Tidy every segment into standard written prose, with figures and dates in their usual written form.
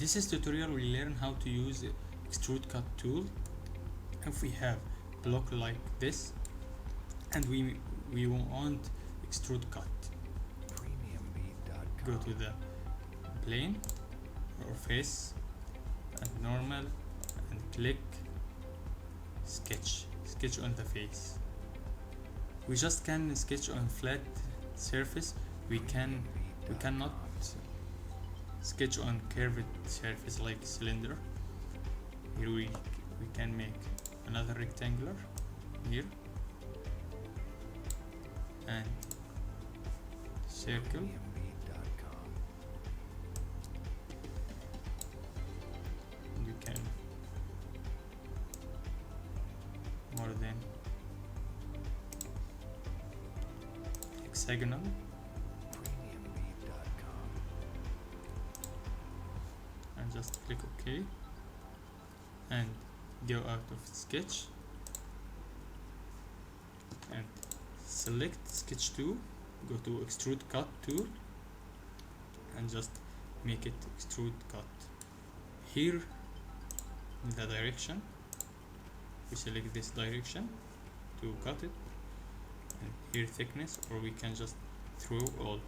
this is tutorial we learn how to use Extrude Cut tool. If we have block like this and we want Extrude Cut, go to the plane or face and normal and click sketch on the face. We just can sketch on flat surface. We cannot sketch on curved surface like cylinder. Here we can make another rectangular here and circle. You can more than hexagonal. And just click OK and go out of sketch and select sketch 2, go to Extrude Cut tool and just make it Extrude Cut. Here in the direction we select this direction to cut it, and here thickness, or we can just throw all.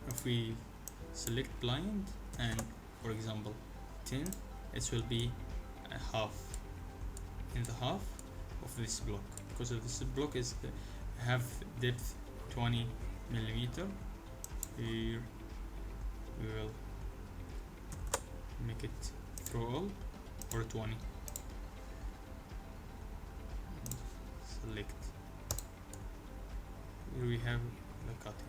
If we select blind and for example 10, it will be a half in the half of this block, because of this block is have depth 20 millimeter. Here we will make it through all or 20. Select. Here we have the cutting.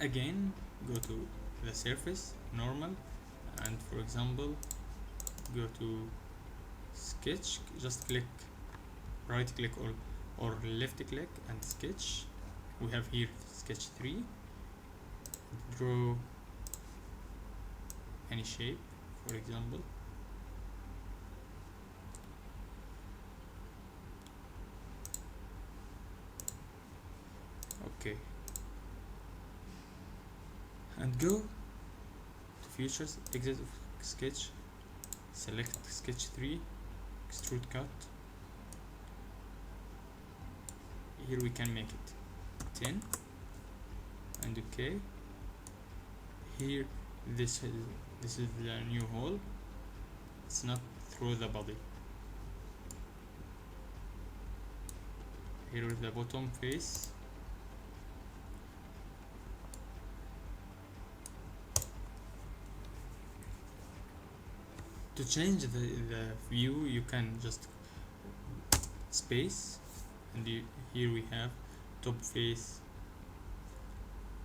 Again, go to the surface, normal, and for example go to sketch, just click right click or left click and sketch. We have here sketch 3, draw any shape, for example okay, and go to features, exit of sketch, select sketch 3, Extrude Cut. Here we can make it 10 and okay. Here this is the new hole, it's not through the body. Here is the bottom face. To change the view, you can just space, and here we have top face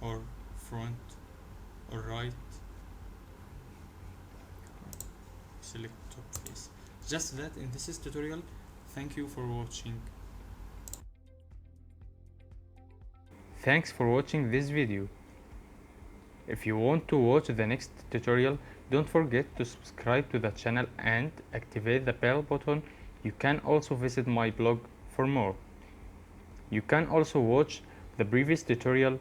or front or right. Select top face. Just that in this tutorial. Thank you for watching. Thanks for watching this video. If you want to watch the next tutorial, don't forget to subscribe to the channel and activate the bell button. You can also visit my blog for more. You can also watch the previous tutorial